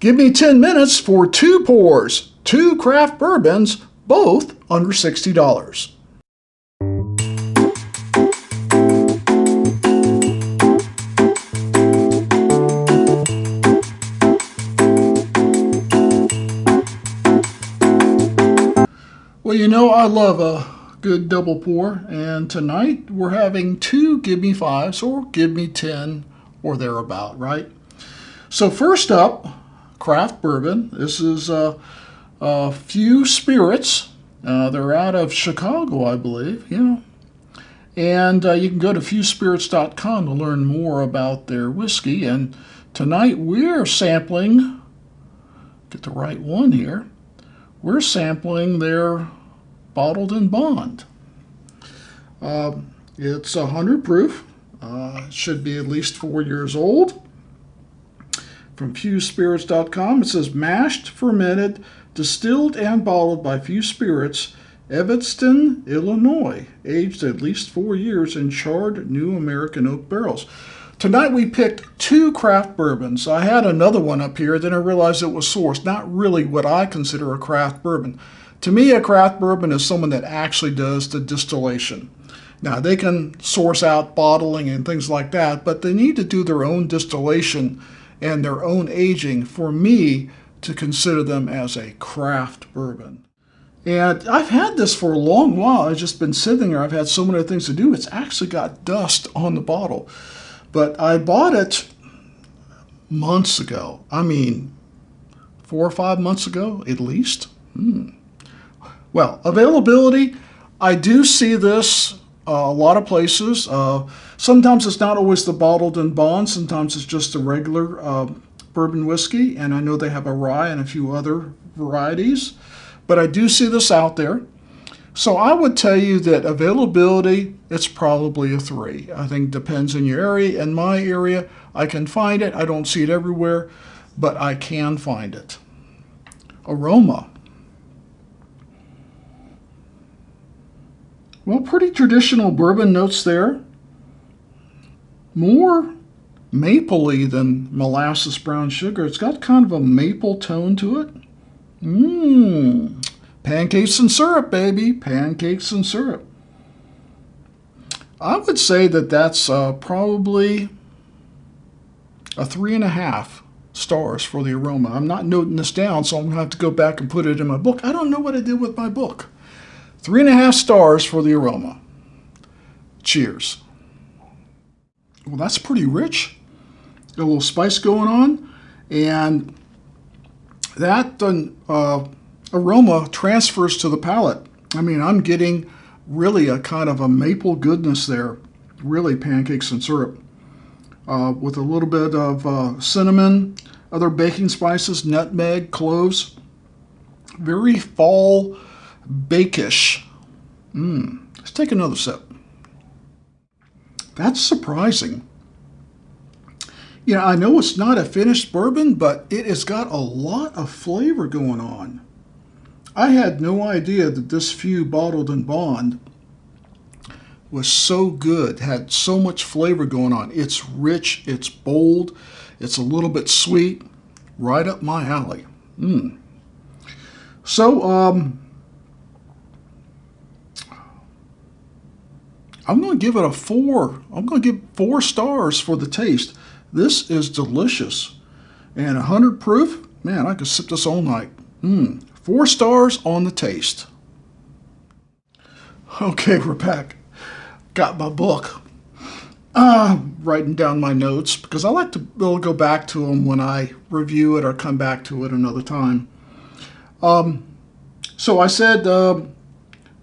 Give me 10 minutes for 2 pours, 2 craft bourbons, both under $60. Well, you know, I love a good double pour, and tonight we're having 2 Give Me 5s or Give Me 10 or thereabout, right? So first up, craft bourbon. This is a Few Spirits. They're out of Chicago, I believe, And you can go to fewspirits.com to learn more about their whiskey. And tonight we're sampling, get the right one here, we're sampling their Bottled in Bond. It's 100 proof. It should be at least 4 years old. From fewspirits.com, it says mashed, fermented, distilled, and bottled by Few Spirits, Evanston, Illinois, aged at least 4 years in charred new American oak barrels. Tonight we picked 2 craft bourbons. I had another one up here, then I realized it was sourced. Not really what I consider a craft bourbon. To me, a craft bourbon is someone that actually does the distillation. Now, they can source out bottling and things like that, but they need to do their own distillation and their own aging for me to consider them as a craft bourbon. And I've had this for a long while. I've just been sitting there. I've had so many things to do. It's actually got dust on the bottle. But I bought it months ago. I mean, 4 or 5 months ago, at least. Well, availability, I do see this a lot of places. Sometimes it's not always the Bottled in Bond. Sometimes it's just a regular bourbon whiskey. And I know they have a rye and a few other varieties. But I do see this out there. So I would tell you that availability, it's probably a 3. I think it depends on your area. In my area, I can find it. I don't see it everywhere, but I can find it. Aroma. Well, pretty traditional bourbon notes there. More mapley than molasses brown sugar. It's got kind of a maple tone to it. Pancakes and syrup, baby. Pancakes and syrup. I would say that that's probably a 3.5 stars for the aroma. I'm not noting this down, so I'm going to have to go back and put it in my book. I don't know what I did with my book. 3.5 stars for the aroma. Cheers. Well, that's pretty rich. Got a little spice going on. And that aroma transfers to the palate. I mean, I'm getting really a kind of a maple goodness there. Really pancakes and syrup. With a little bit of cinnamon, other baking spices, nutmeg, cloves. Very fall bakish. Let's take another sip. That's surprising. I know it's not a finished bourbon, but it has got a lot of flavor going on. I had no idea that this Few Bottled in Bond was so good, had so much flavor going on. It's rich, it's bold, it's a little bit sweet, right up my alley. So, I'm going to give it a 4. I'm going to give 4 stars for the taste. This is delicious. And 100 proof, man, I could sip this all night. 4 stars on the taste. Okay, we're back. Got my book. Writing down my notes because I like to be able to go back to them when I review it or come back to it another time. So I said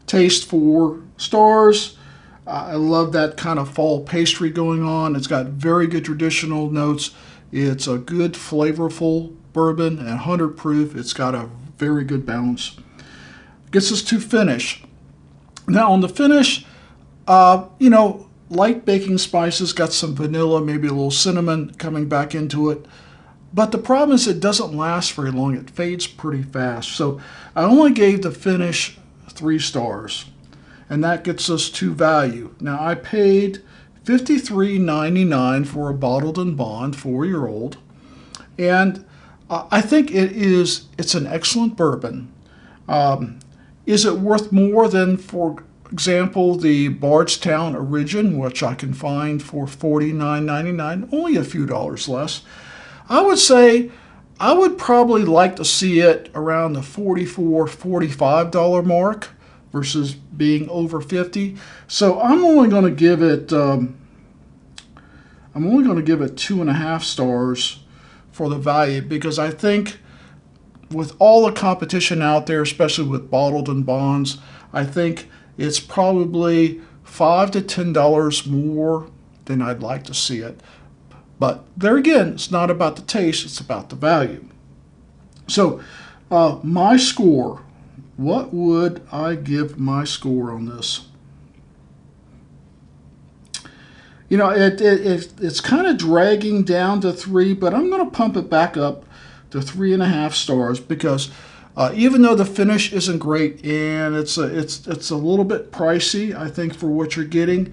taste 4 stars. I love that kind of fall pastry going on. It's got very good traditional notes. It's a good flavorful bourbon and 100 proof. It's got a very good balance. Gets us to finish. Now on the finish, light baking spices, got some vanilla, maybe a little cinnamon coming back into it. But the problem is it doesn't last very long. It fades pretty fast. So I only gave the finish 3 stars. And that gets us to value. Now I paid $53.99 for a Bottled in Bond 4-year-old. And I think it's an excellent bourbon. Is it worth more than, for example, the Bardstown Origin, which I can find for $49.99, only a few dollars less? I would say I would probably like to see it around the $44, $45 mark versus being over 50. So I'm only going to give it 2.5 stars for the value, because I think with all the competition out there, especially with bottled and bonds, I think it's probably $5 to $10 more than I'd like to see it. But there again, it's not about the taste, it's about the value. So my score, what would I give my score on this? You know, it's kind of dragging down to 3, but I'm going to pump it back up to 3.5 stars, because even though the finish isn't great and it's a little bit pricey, I think, for what you're getting,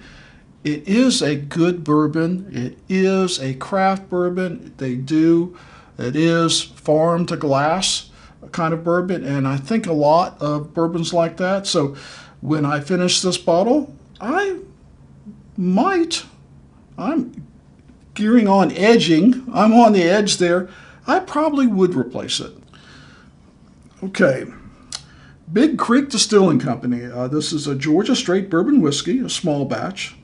it is a good bourbon. It is a craft bourbon. It is farm to glass kind of bourbon, and I think a lot of bourbons like that. So when I finish this bottle, I'm gearing on edging. I'm on the edge there. I probably would replace it. Okay. Big Creek Distilling Company. This is a Georgia straight bourbon whiskey, a small batch.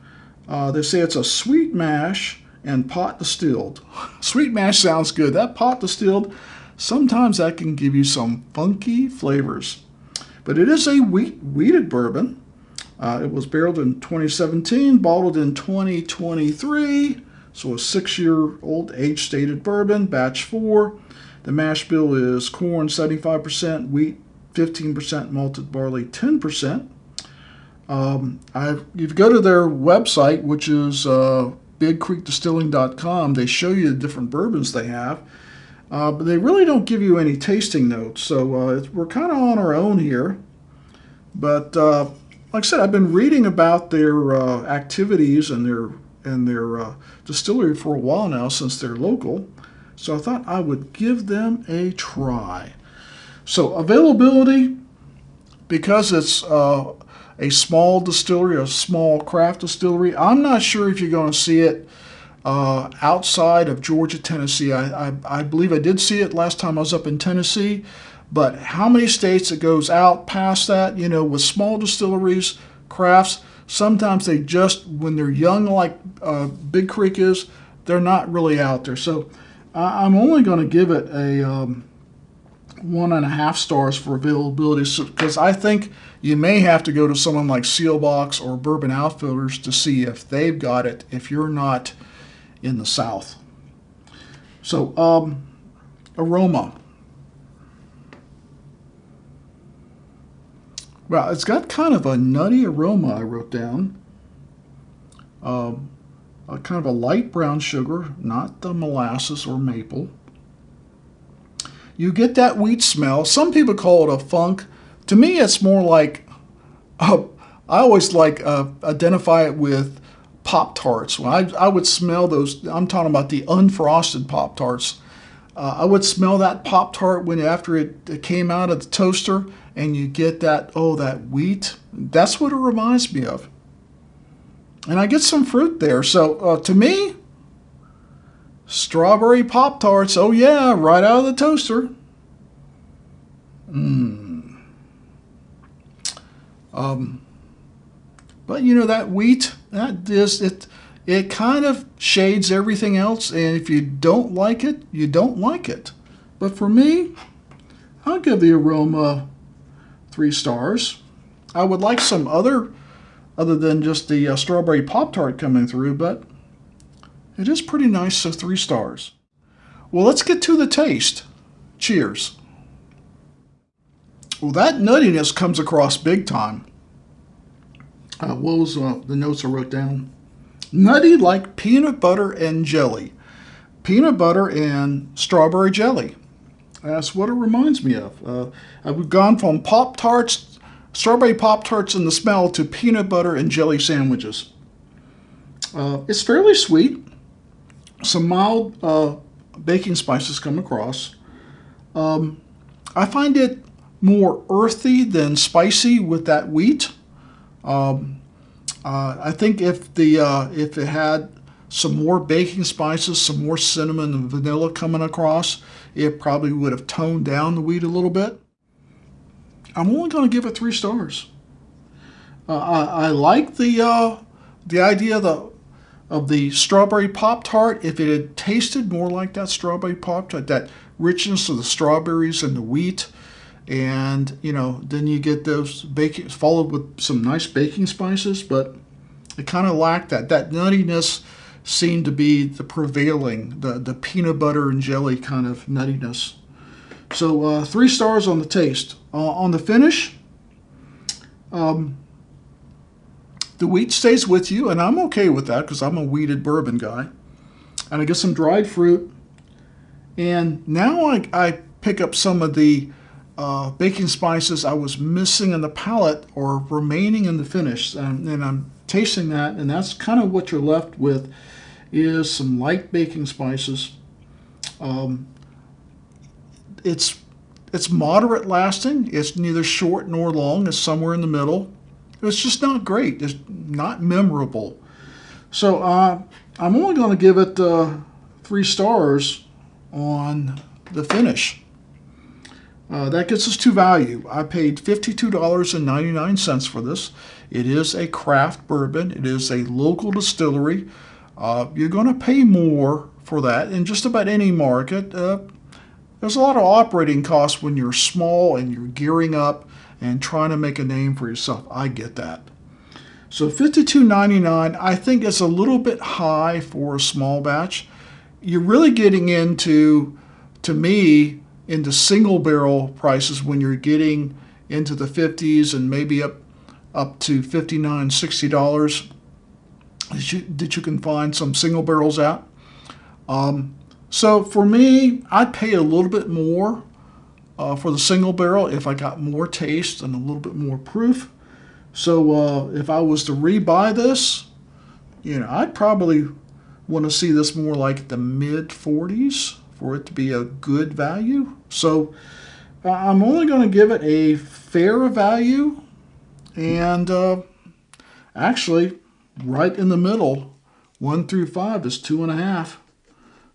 They say it's a sweet mash and pot distilled. Sweet mash sounds good. That pot distilled, sometimes that can give you some funky flavors. But it is a wheated bourbon. It was barreled in 2017, bottled in 2023. So a 6-year-old age-stated bourbon, batch 4. The mash bill is corn 75%, wheat 15%, malted barley 10%. If you go to their website, which is bigcreekdistilling.com, they show you the different bourbons they have. But they really don't give you any tasting notes. So we're kind of on our own here. But like I said, I've been reading about their activities and their distillery for a while now, since they're local. So I thought I would give them a try. So availability, because it's a small distillery, a small craft distillery, I'm not sure if you're going to see it outside of Georgia, Tennessee. I believe I did see it last time I was up in Tennessee, but how many states it goes out past that, you know, with small distilleries, crafts, sometimes they just, when they're young like Big Creek is, they're not really out there. So I'm only going to give it a 1.5 stars for availability, because I think you may have to go to someone like Sealbox or Bourbon Outfitters to see if they've got it, if you're not in the South. So aroma. Well, it's got kind of a nutty aroma, I wrote down. A kind of a light brown sugar, not the molasses or maple. You get that wheat smell. Some people call it a funk. To me, it's more like, I always like identify it with Pop-Tarts. When I would smell those, I'm talking about the unfrosted Pop-Tarts. I would smell that Pop-Tart after it came out of the toaster, and you get that, that wheat. That's what it reminds me of. And I get some fruit there. So to me, strawberry Pop-Tarts, oh yeah, right out of the toaster. But you know, that wheat, it kind of shades everything else, and if you don't like it, you don't like it. But for me, I'll give the aroma 3 stars. I would like some other than just the strawberry Pop-Tart coming through, but it is pretty nice, so 3 stars. Well, let's get to the taste. Cheers. Well, that nuttiness comes across big time. What was the notes I wrote down? Nutty like peanut butter and jelly. Peanut butter and strawberry jelly. That's what it reminds me of. I've gone from Pop-Tarts, strawberry Pop-Tarts in the smell, to peanut butter and jelly sandwiches. It's fairly sweet. Some mild baking spices come across. I find it more earthy than spicy with that wheat. I think if it had some more baking spices, some more cinnamon and vanilla coming across, it probably would have toned down the wheat a little bit. I'm only going to give it 3 stars. I like the idea of the strawberry Pop-Tart. If it had tasted more like that strawberry Pop-Tart, that richness of the strawberries and the wheat, and then you get those baking followed with some nice baking spices, but it kind of lacked that. That nuttiness seemed to be the prevailing, the peanut butter and jelly kind of nuttiness. So 3 stars on the taste. On the finish, the wheat stays with you, and I'm okay with that because I'm a wheated bourbon guy. And I get some dried fruit. And now I pick up some of the baking spices I was missing in the palate or remaining in the finish. And I'm tasting that, and that's kind of what you're left with is some light baking spices. It's moderate lasting. It's neither short nor long. It's somewhere in the middle. It's just not great. It's not memorable. So I'm only going to give it 3 stars on the finish. That gets us to value. I paid $52.99 for this. It is a craft bourbon. It is a local distillery. You're going to pay more for that in just about any market. There's a lot of operating costs when you're small and you're gearing up and trying to make a name for yourself. I get that. So $52.99, I think it's a little bit high for a small batch. You're really getting into, to me, into single barrel prices when you're getting into the 50s and maybe up to $59, $60 that you can find some single barrels at. So for me, I'd pay a little bit more for the single barrel if I got more taste and a little bit more proof. So if I was to rebuy this, I'd probably want to see this more like the mid 40s for it to be a good value. So I'm only going to give it a fair value, and actually right in the middle, 1 through 5 is 2.5.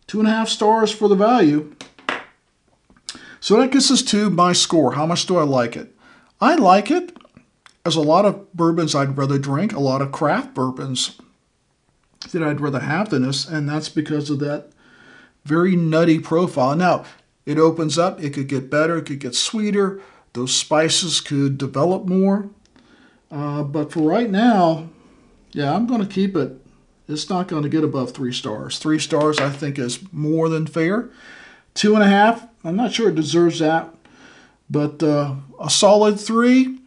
2.5 stars for the value. So that gets us to my score. How much do I like it? I like it. There's a lot of bourbons I'd rather drink, a lot of craft bourbons that I'd rather have than this, and that's because of that very nutty profile. Now, it opens up. It could get better. It could get sweeter. Those spices could develop more. But for right now, yeah, I'm going to keep it. It's not going to get above 3 stars. 3 stars, I think, is more than fair. 2.5, I'm not sure it deserves that. But a solid 3,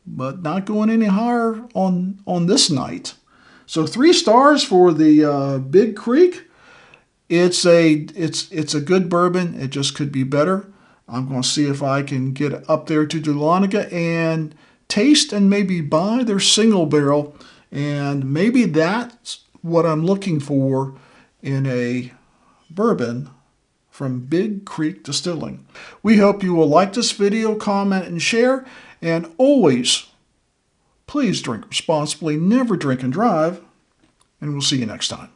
but not going any higher on this night. So 3 stars for the Big Creek. It's a good bourbon. It just could be better. I'm going to see if I can get up there to Dahlonega and taste and maybe buy their single barrel. And maybe that's what I'm looking for in a bourbon from Big Creek Distilling. We hope you will like this video, comment, and share. And always, please drink responsibly, never drink and drive. And we'll see you next time.